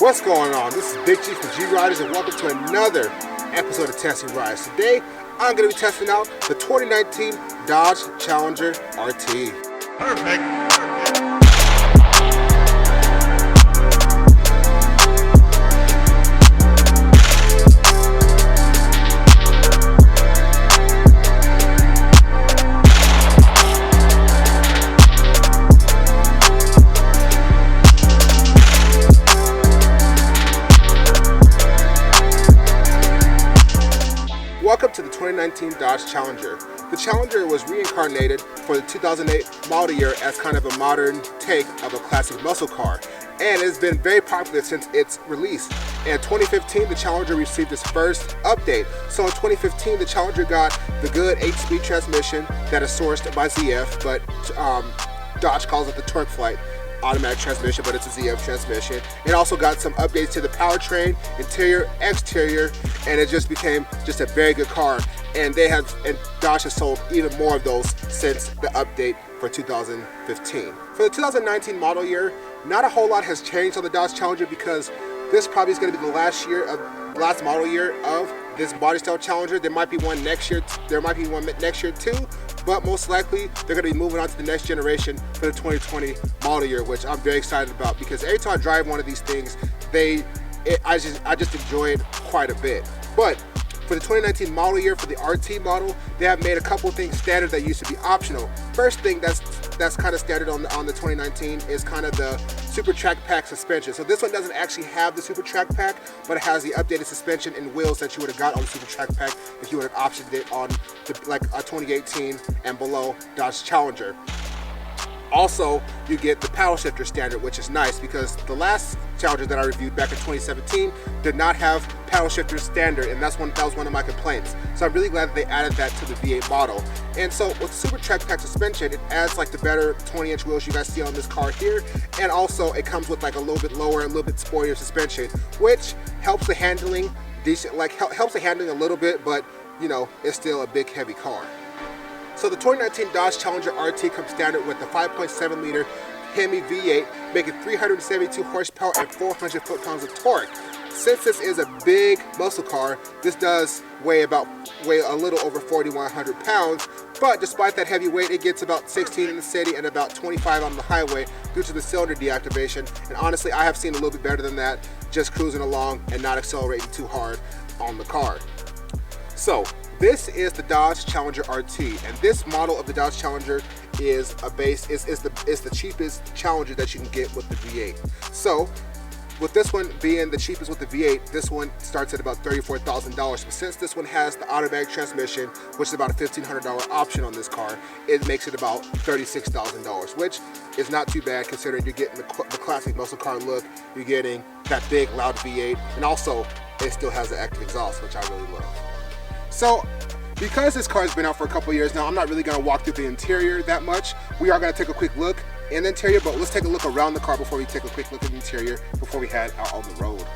What's going on? This is Big G from G-Riders and welcome to another episode of Testing Rides. Today, I'm going to be testing out the 2019 Dodge Challenger RT. Perfect. Welcome to the 2019 Dodge Challenger. The Challenger was reincarnated for the 2008 model year as kind of a modern take of a classic muscle car, and it's been very popular since its release. In 2015, the Challenger received its first update. So in 2015, the Challenger got the good 8-speed transmission that is sourced by ZF, but Dodge calls it the Torque Flight automatic transmission, but it's a ZF transmission. It also got some updates to the powertrain, interior, exterior, and it just became just a very good car. And Dodge has sold even more of those since the update for 2015. For the 2019 model year, not a whole lot has changed on the Dodge Challenger because this probably is going to be the last model year of this body style Challenger. There might be one next year. There might be one next year too, but most likely they're going to be moving on to the next generation for the 2020 model year, which I'm very excited about because every time I drive one of these things, I just enjoy it quite a bit. But for the 2019 model year, for the RT model, they have made a couple of things standard that used to be optional. First thing that's kind of standard on the 2019 is kind of the Super Track Pack suspension. So this one doesn't actually have the Super Track Pack, but it has the updated suspension and wheels that you would have got on the Super Track Pack if you would have optioned it on like a 2018 and below Dodge Challenger. Also, you get the paddle shifter standard, which is nice because the last Challenger that I reviewed back in 2017 did not have paddle shifter standard, and that was one of my complaints. So I'm really glad that they added that to the V8 model. And so with Super Track Pack suspension, it adds like the better 20-inch wheels you guys see on this car here, and also it comes with like a little bit lower, a little bit sportier suspension, which helps the handling helps the handling a little bit, but you know, it's still a big heavy car. So the 2019 Dodge Challenger RT comes standard with the 5.7 liter Hemi V8, making 372 horsepower and 400 foot-pounds of torque. Since this is a big muscle car, this does weigh a little over 4,100 pounds, but despite that heavy weight, it gets about 16 in the city and about 25 on the highway due to the cylinder deactivation. And honestly, I have seen a little bit better than that, just cruising along and not accelerating too hard on the car. So this is the Dodge Challenger RT, and this model of the Dodge Challenger is the cheapest Challenger that you can get with the V8. So with this one being the cheapest with the V8, this one starts at about $34,000. But since this one has the automatic transmission, which is about a $1,500 option on this car, it makes it about $36,000, which is not too bad considering you're getting the classic muscle car look, you're getting that big loud V8, and also it still has the active exhaust, which I really love. So, because this car has been out for a couple years now, I'm not really going to walk through the interior that much. We are going to take a quick look in the interior, but let's take a look around the car before we take a quick look at the interior before we head out on the road.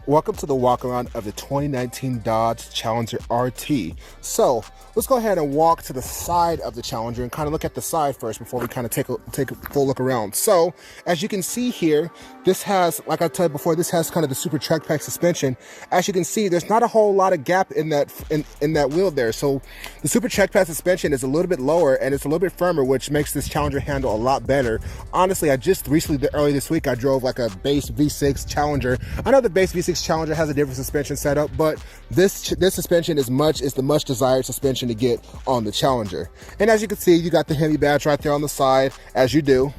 Welcome to the walk around of the 2019 Dodge Challenger RT. So let's go ahead and walk to the side of the Challenger and kind of look at the side first before we kind of take a full look around. So as you can see here, this has, like I told you before, this has kind of the Super Track Pack suspension. As you can see, there's not a whole lot of gap in that wheel there. So the Super Track Pack suspension is a little bit lower and it's a little bit firmer, which makes this Challenger handle a lot better. Honestly, I just recently, early this week, I drove like a base V6 Challenger. I know the base V6 Challenger has a different suspension setup, but this suspension is the much desired suspension to get on the Challenger. And as you can see, you got the Hemi badge right there on the side, as you do.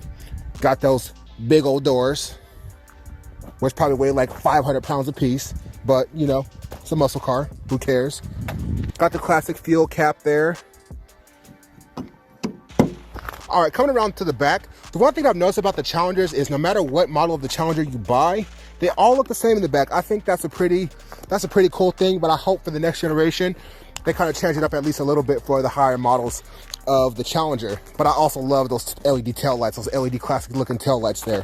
Got those big old doors, which probably weigh like 500 pounds a piece, but you know, it's a muscle car, who cares? Got the classic fuel cap there. All right, coming around to the back, the one thing I've noticed about the Challengers is no matter what model of the Challenger you buy, they all look the same in the back. I think that's a pretty cool thing, but I hope for the next generation, they kind of change it up at least a little bit for the higher models of the Challenger. But I also love those LED tail lights, those LED classic looking tail lights there.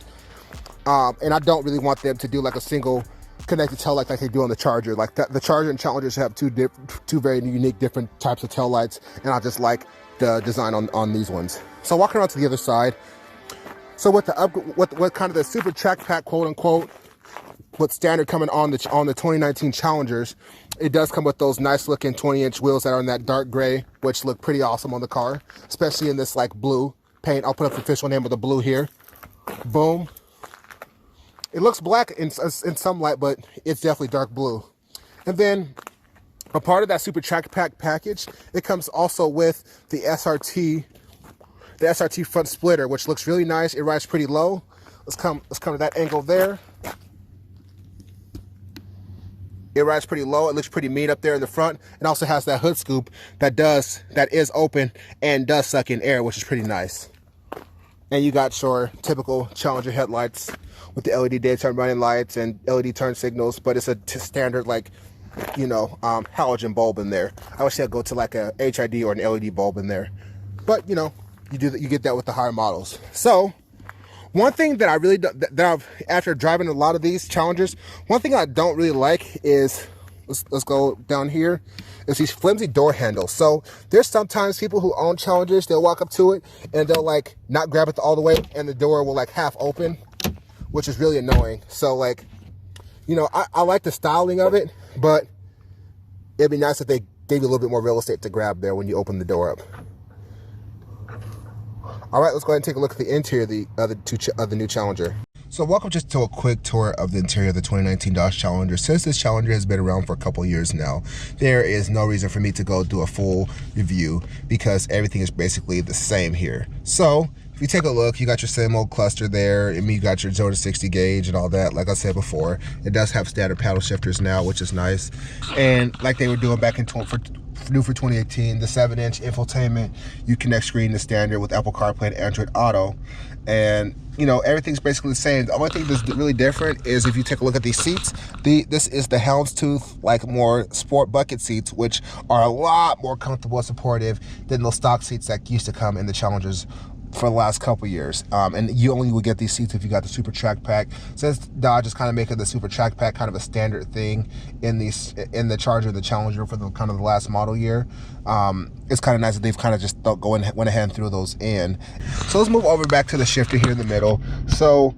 And I don't really want them to do like a single connected tail light like they do on the Charger. Like the Charger and Challengers have two very unique different types of tail lights, and I just like the design on these ones. So walking around to the other side, so with kind of the Super Track Pack, quote unquote, what's standard coming on the 2019 Challengers, it does come with those nice looking 20-inch wheels that are in that dark gray, which look pretty awesome on the car, especially in this like blue paint. I'll put up the official name of the blue here. Boom. It looks black in some light, but it's definitely dark blue. And then a part of that Super Track Pack package, it comes also with the SRT front splitter, which looks really nice. It rides pretty low. Let's come to that angle there. It rides pretty low. It looks pretty mean up there in the front. It also has that hood scoop that is open and does suck in air, which is pretty nice. And you got your typical Challenger headlights with the LED daytime running lights and LED turn signals, but it's a standard, like, you know, halogen bulb in there. I wish I'd go to like a HID or an LED bulb in there, but you know, you get that with the higher models. So one thing that I really after driving a lot of these Challengers, one thing I don't really like is, let's go down here, is these flimsy door handles. So there's sometimes people who own Challengers, they'll walk up to it and they'll like not grab it all the way and the door will like half open, which is really annoying. So like, you know, I like the styling of it, but it'd be nice if they gave you a little bit more real estate to grab there when you open the door up. All right, let's go ahead and take a look at the interior of the new Challenger. So welcome just to a quick tour of the interior of the 2019 Dodge Challenger. Since this Challenger has been around for a couple years now, there is no reason for me to go do a full review because everything is basically the same here. So if you take a look, you got your same old cluster there. I mean, you got your 0 to 60 gauge and all that. Like I said before, it does have standard paddle shifters now, which is nice. And like they were doing back in new for 2018, the 7-inch infotainment, you connect screen to standard with Apple CarPlay and Android Auto. And you know, everything's basically the same. The only thing that's really different is if you take a look at these seats, this is the houndstooth, like more sport bucket seats, which are a lot more comfortable and supportive than those stock seats that used to come in the Challengers for the last couple years. And you only would get these seats if you got the Super Track Pack. Since Dodge is kind of making the Super Track Pack kind of a standard thing in the Charger and the Challenger for the kind of the last model year, it's kind of nice that they've kind of just went ahead and threw those in. So let's move over back to the shifter here in the middle. So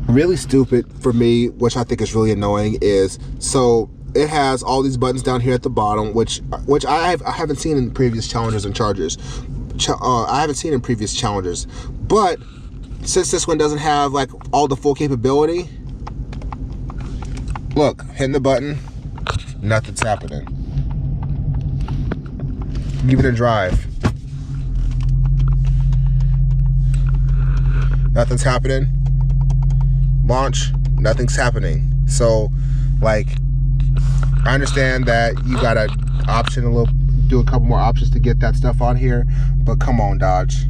really stupid for me, which I think is really annoying, is so it has all these buttons down here at the bottom, which I haven't seen in previous Challengers and Chargers. I haven't seen in previous Challengers, but since this one doesn't have like all the full capability, look, hitting the button, nothing's happening. Give it a drive, nothing's happening. Launch, nothing's happening. So like, I understand that you got an option, do a couple more options to get that stuff on here, but come on, Dodge,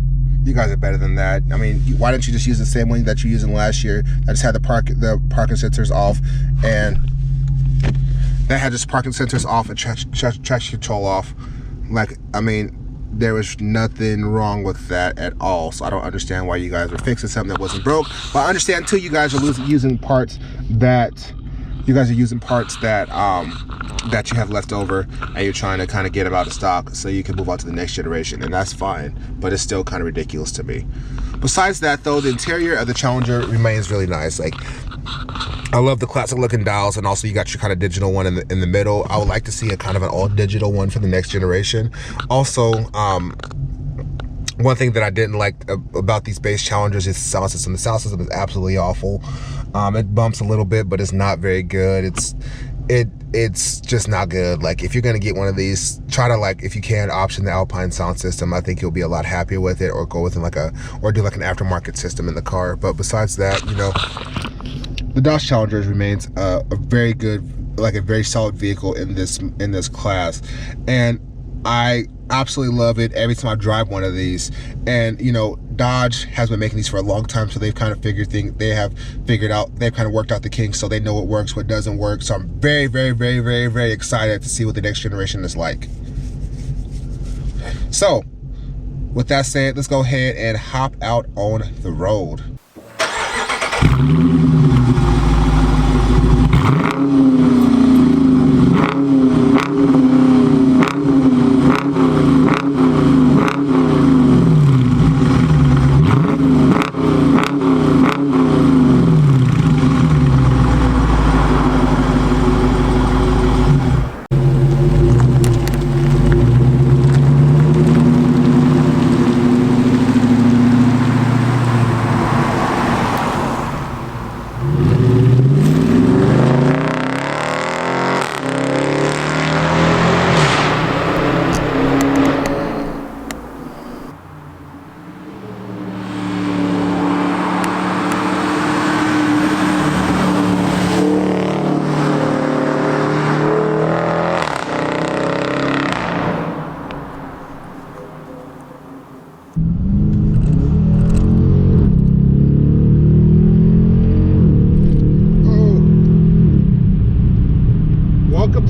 you guys are better than that. I mean, why don't you just use the same one that you used in last year that just had the parking sensors off, and that had just parking sensors off and traction control off? Like, I mean, there was nothing wrong with that at all. So I don't understand why you guys are fixing something that wasn't broke. But I understand too, you guys are using parts that that you have left over, and you're trying to kind of get them out of stock so you can move on to the next generation, and that's fine, but it's still kind of ridiculous to me. Besides that though, the interior of the Challenger remains really nice. Like, I love the classic looking dials, and also you got your kind of digital one in the middle. I would like to see a kind of an all digital one for the next generation. Also, one thing that I didn't like about these base Challengers is the sound system. The sound system is absolutely awful. It bumps a little bit, but it's not very good. It's just not good. Like, if you're gonna get one of these, try to, like, if you can, option the Alpine sound system. I think you'll be a lot happier with it, or go with or do like an aftermarket system in the car. But besides that, you know, the Dodge Challenger remains a very good, like a very solid vehicle in this class, and I absolutely love it every time I drive one of these. And you know, Dodge has been making these for a long time, so they've kind of they've kind of worked out the kinks, so they know what works, what doesn't work. So I'm very, very, very, very, very excited to see what the next generation is like. So with that said, let's go ahead and hop out on the road.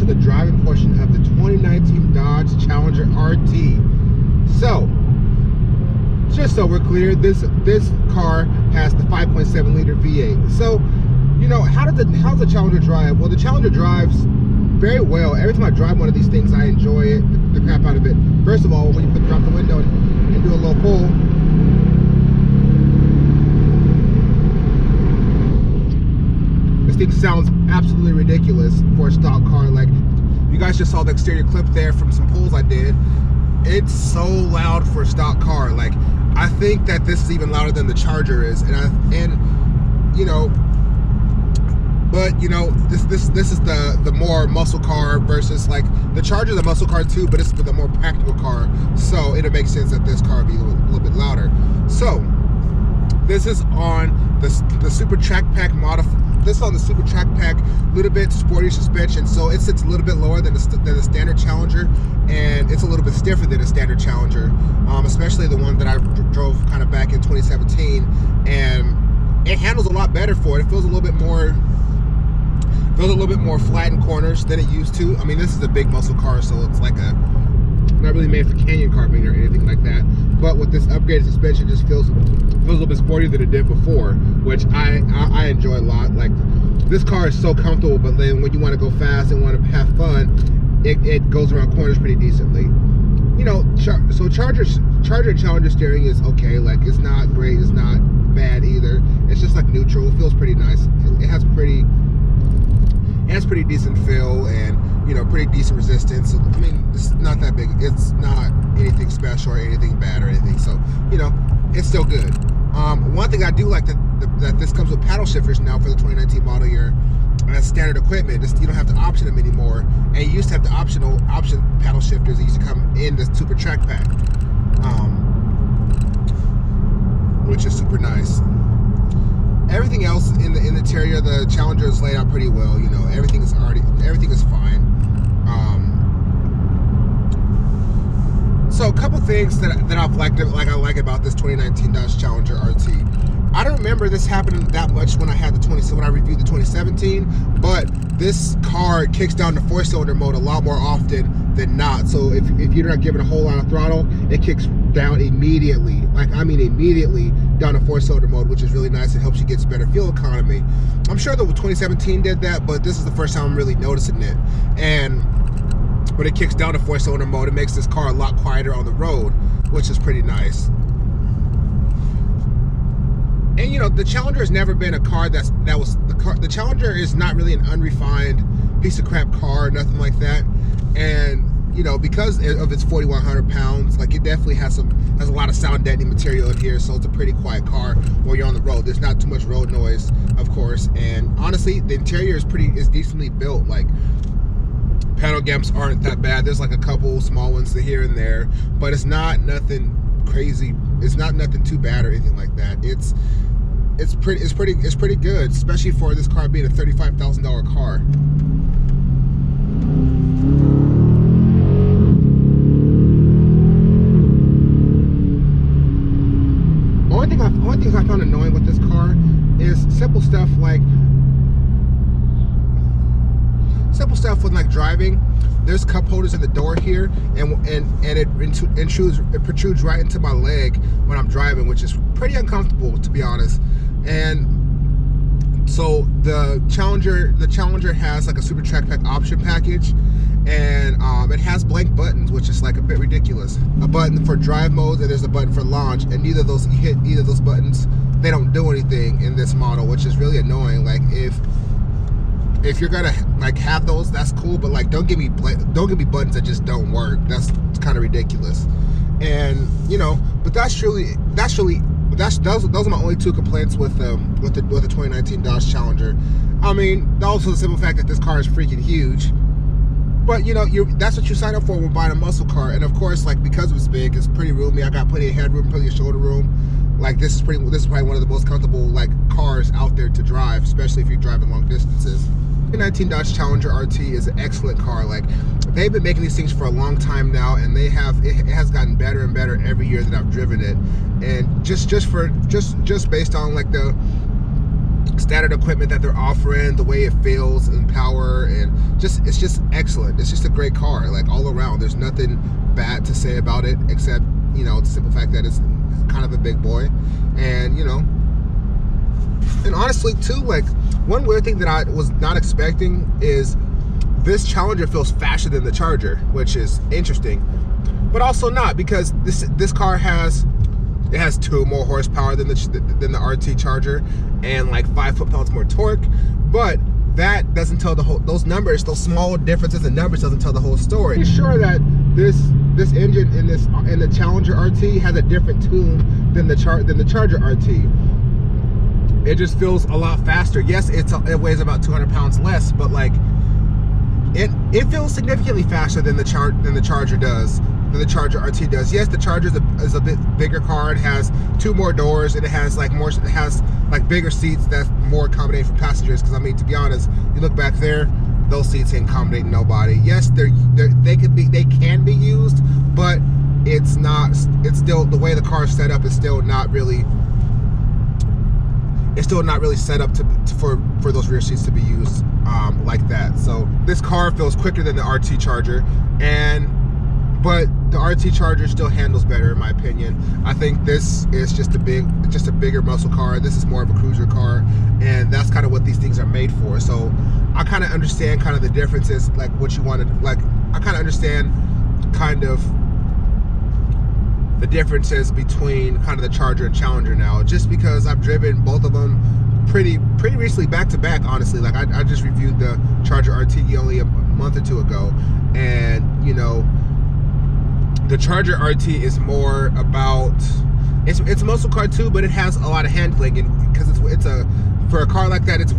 the driving portion of the 2019 Dodge Challenger RT. So, just so we're clear, this car has the 5.7 liter V8. So, you know, how's the Challenger drive? Well, the Challenger drives very well. Every time I drive one of these things, I enjoy it, the crap out of it. First of all, when you drop the window and do a little pull, this thing sounds absolutely ridiculous for a stock car. Like, you guys just saw the exterior clip there from some pulls I did. It's so loud for a stock car. Like, I think that this is even louder than the Charger is, and you know, but you know, this is the more muscle car versus, like, the Charger is a muscle car too, but it's the more practical car. So it'll make sense that this car would be a little bit louder. So this is on the Super Track Pack This is on the Super Track Pack, a little bit sporty suspension, so it sits a little bit lower than the standard Challenger, and it's a little bit stiffer than a standard Challenger, especially the one that I drove kind of back in 2017, and it handles a lot better for it. It feels a little bit more flat in corners than it used to. I mean, this is a big muscle car, so it's like not really made for canyon carving or anything like that. But with this upgraded suspension, it just feels a little bit sportier than it did before, which I enjoy a lot. Like, this car is so comfortable, but then when you want to go fast and want to have fun, it goes around corners pretty decently. You know, so Charger and Challenger steering is okay. Like, it's not great, it's not bad either. It's just like neutral. It feels pretty nice. It has pretty decent feel, and you know, pretty decent resistance. So, I mean, it's not that big. It's not anything special or anything bad or anything. So, you know, it's still good. One thing I do like that this comes with paddle shifters now for the 2019 model year as standard equipment. You don't have to option them anymore. And you used to have the option paddle shifters that used to come in the Super Track Pack, which is super nice. Everything else in the interior, the Challenger is laid out pretty well. You know, everything is fine. So a couple things that I've liked, I like about this 2019 Dodge Challenger RT. I don't remember this happening that much when I reviewed the 2017, but this car kicks down to 4-cylinder mode a lot more often than not. So if you're not giving a whole lot of throttle, it kicks down immediately. Like, I mean immediately down to 4-cylinder mode, which is really nice. It helps you get better fuel economy. I'm sure that 2017 did that, but this is the first time I'm really noticing it. And when it kicks down to 4-cylinder mode, it makes this car a lot quieter on the road, which is pretty nice. And you know, the Challenger has never been a car the Challenger is not really an unrefined piece of crap car, nothing like that. And you know, because of its 4,100 pounds, like, it definitely has a lot of sound deadening material in here, so it's a pretty quiet car while you're on the road. There's not too much road noise, of course, and honestly, the interior is decently built. Like, panel gamps aren't that bad. There's like a couple small ones here and there, but it's not nothing crazy. It's not nothing too bad or anything like that. It's pretty good, especially for this car being a $35,000 car. Only things I found annoying with this car is simple stuff with like driving. There's cup holders in the door here, and it protrudes right into my leg when I'm driving, which is pretty uncomfortable, to be honest. And so the Challenger has like a Super Track Pack option package, and it has blank buttons, which is like a bit ridiculous. A button for drive mode, and there's a button for launch, and neither of those, you hit either of those buttons, they don't do anything in this model, which is really annoying. Like, if you're gonna like have those, that's cool, but like, don't give me buttons that just don't work. That's kind of ridiculous. And you know, but those are my only two complaints with the 2019 Dodge Challenger. I mean, also the simple fact that this car is freaking huge. But you know, that's what you sign up for when buying a muscle car. And of course, like, because it's big, it's pretty roomy. I got plenty of headroom, plenty of shoulder room. Like, this is probably one of the most comfortable like cars out there to drive, especially if you're driving long distances. The 2019 Dodge Challenger RT is an excellent car. Like, they've been making these things for a long time now, and it has gotten better and better every year that I've driven it. And just based on like standard equipment that they're offering, the way it feels in power, and it's just excellent. It's just a great car, like all around. There's nothing bad to say about it, except, you know, the simple fact that it's kind of a big boy. And, you know, and honestly too, like, one weird thing that I was not expecting is this Challenger feels faster than the Charger, which is interesting, but also not, because this car has 2 more horsepower than the RT Charger and like 5 foot-pounds more torque. But that doesn't tell the whole, those numbers, those small differences in numbers doesn't tell the whole story. I'm sure that this engine in the Challenger RT has a different tune than the Charger RT. It just feels a lot faster. Yes, it weighs about 200 pounds less, but like it feels significantly faster than the Charger does. Than the Charger RT does. Yes, the Charger is a bit bigger car. It has 2 more doors, and it has like bigger seats that's more accommodating for passengers. Because I mean, to be honest, you look back there, those seats ain't accommodating nobody. Yes, they can be used, but it's not. It's still, the way the car is set up is still not really. It's still not really set up for those rear seats to be used like that. So this car feels quicker than the RT Charger, but the RT Charger still handles better, in my opinion. I think this is just a bigger muscle car. This is more of a cruiser car, and that's kind of what these things are made for. So I kind of understand kind of the differences, like what you wanted. Like, I kind of understand kind of the differences between kind of the Charger and Challenger now, just because I've driven both of them pretty recently, back to back, honestly. Like, I just reviewed the Charger RT only a month or 2 ago, and you know, the Charger RT is more about, it's a muscle car too, but it has a lot of handling, and because for a car like that, it's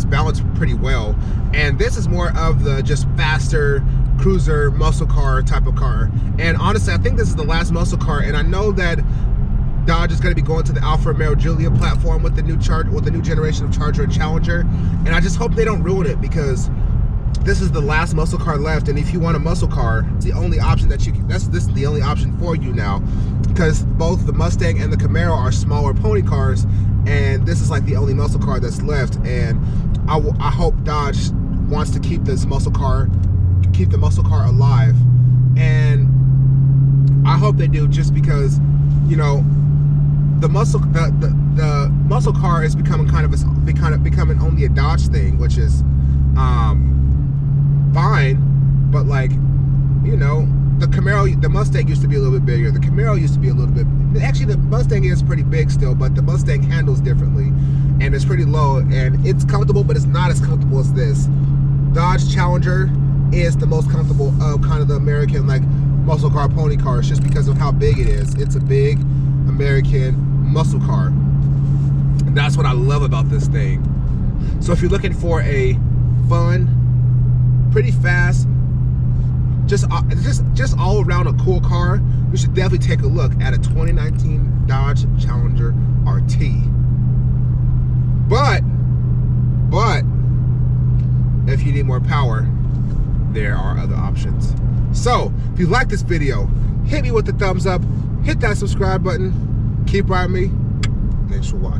balanced pretty well. And this is more of the just faster cruiser muscle car type of car. And honestly, I think this is the last muscle car, and I know that Dodge is going to be going to the Alfa Romeo Giulia platform with the new generation of Charger and Challenger, and I just hope they don't ruin it, because this is the last muscle car left. And if you want a muscle car, it's the only option that you can. This is the only option for you now, because both the Mustang and the Camaro are smaller pony cars, and this is like the only muscle car that's left. And I hope Dodge wants to keep the muscle car alive, and I hope they do, just because, you know, the muscle car is becoming becoming only a Dodge thing, which is fine, but like, you know, the Mustang used to be a little bit bigger. The Camaro used to be a little bit, actually the Mustang is pretty big still, but the Mustang handles differently, and it's pretty low, and it's comfortable, but it's not as comfortable as this. Dodge Challenger is the most comfortable of kind of the American like muscle car pony cars, just because of how big it is. It's a big American muscle car, and that's what I love about this thing. So if you're looking for a fun, pretty fast, just all around a cool car, you should definitely take a look at a 2019 Dodge Challenger RT. But if you need more power, there are other options. So if you like this video, hit me with the thumbs up, hit that subscribe button, keep riding me. Thanks for watching.